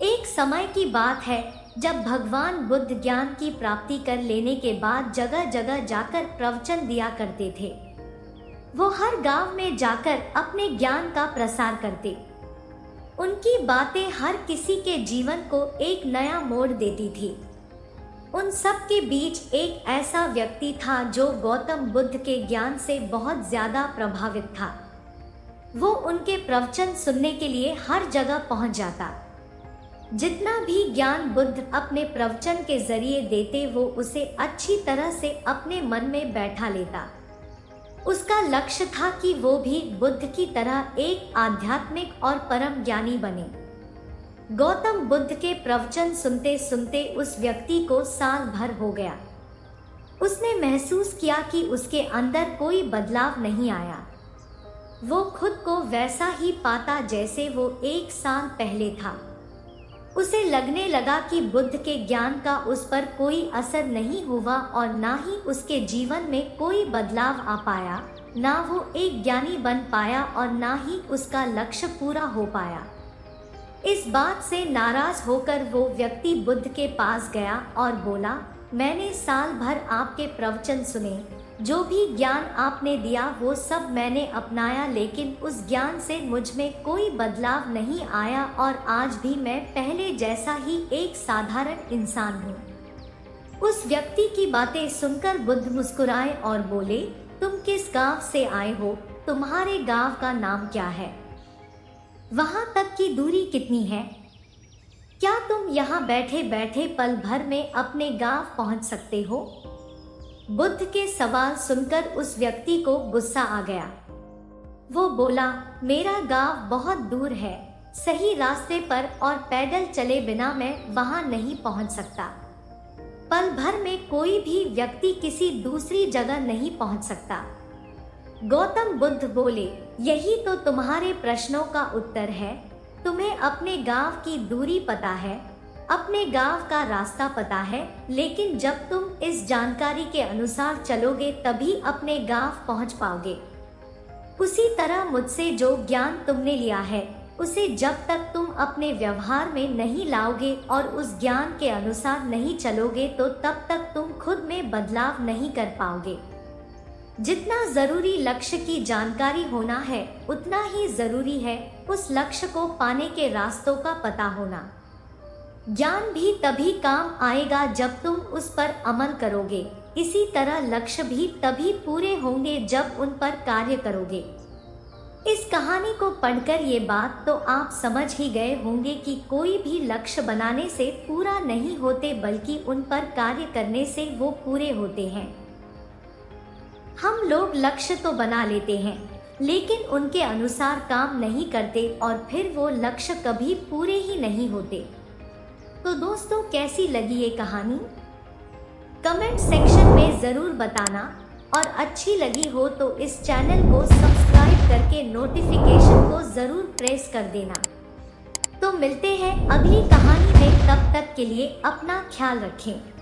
एक समय की बात है जब भगवान बुद्ध ज्ञान की प्राप्ति कर लेने के बाद जगह जगह जाकर प्रवचन दिया करते थे। वो हर गांव में जाकर अपने ज्ञान का प्रसार करते। उनकी बातें हर किसी के जीवन को एक नया मोड़ देती थी। उन सब के बीच एक ऐसा व्यक्ति था जो गौतम बुद्ध के ज्ञान से बहुत ज्यादा प्रभावित था। वो उनके प्रवचन सुनने के लिए हर जगह पहुंच जाता। जितना भी ज्ञान बुद्ध अपने प्रवचन के जरिए देते वो उसे अच्छी तरह से अपने मन में बैठा लेता। उसका लक्ष्य था कि वो भी बुद्ध की तरह एक आध्यात्मिक और परम ज्ञानी बने। गौतम बुद्ध के प्रवचन सुनते सुनते उस व्यक्ति को साल भर हो गया। उसने महसूस किया कि उसके अंदर कोई बदलाव नहीं आया। वो खुद को वैसा ही पाता जैसे वो एक साल पहले था। उसे लगने लगा कि बुद्ध के ज्ञान का उस पर कोई असर नहीं हुआ और ना ही उसके जीवन में कोई बदलाव आ पाया, ना वो एक ज्ञानी बन पाया और ना ही उसका लक्ष्य पूरा हो पाया। इस बात से नाराज होकर वो व्यक्ति बुद्ध के पास गया और बोला, मैंने साल भर आपके प्रवचन सुने, जो भी ज्ञान आपने दिया वो सब मैंने अपनाया, लेकिन उस ज्ञान से मुझ में कोई बदलाव नहीं आया और आज भी मैं पहले जैसा ही एक साधारण इंसान हूँ। उस व्यक्ति की बातें सुनकर बुद्ध मुस्कुराए और बोले, तुम किस गांव से आए हो? तुम्हारे गांव का नाम क्या है? वहां तक की दूरी कितनी है? क्या तुम यहाँ बैठे बैठे पल भर में अपने गांव पहुंच सकते हो? बुद्ध के सवाल सुनकर उस व्यक्ति को गुस्सा आ गया। वो बोला, मेरा गांव बहुत दूर है, सही रास्ते पर और पैदल चले बिना मैं वहां नहीं पहुंच सकता। पल भर में कोई भी व्यक्ति किसी दूसरी जगह नहीं पहुंच सकता। गौतम बुद्ध बोले, यही तो तुम्हारे प्रश्नों का उत्तर है। तुम्हें अपने गांव की दूरी पता है, अपने गांव का रास्ता पता है, लेकिन जब तुम इस जानकारी के अनुसार चलोगे तभी अपने गांव पहुंच पाओगे। उसी तरह मुझसे जो ज्ञान तुमने लिया है उसे जब तक तुम अपने व्यवहार में नहीं लाओगे और उस ज्ञान के अनुसार नहीं चलोगे तो तब तक तुम खुद में बदलाव नहीं कर पाओगे। जितना जरूरी लक्ष्य की जानकारी होना है उतना ही जरूरी है उस लक्ष्य को पाने के रास्तों का पता होना। ज्ञान भी तभी काम आएगा जब तुम उस पर अमल करोगे। इसी तरह लक्ष्य भी तभी पूरे होंगे जब उन पर कार्य करोगे। इस कहानी को पढ़कर ये बात तो आप समझ ही गए होंगे कि कोई भी लक्ष्य बनाने से पूरा नहीं होते बल्कि उन पर कार्य करने से वो पूरे होते हैं। हम लोग लक्ष्य तो बना लेते हैं लेकिन उनके अनुसार काम नहीं करते और फिर वो लक्ष्य कभी पूरे ही नहीं होते। तो दोस्तों, कैसी लगी ये कहानी? कमेंट सेक्शन में ज़रूर बताना और अच्छी लगी हो तो इस चैनल को सब्सक्राइब करके नोटिफिकेशन को ज़रूर प्रेस कर देना। तो मिलते हैं अगली कहानी में, तब तक के लिए अपना ख्याल रखें।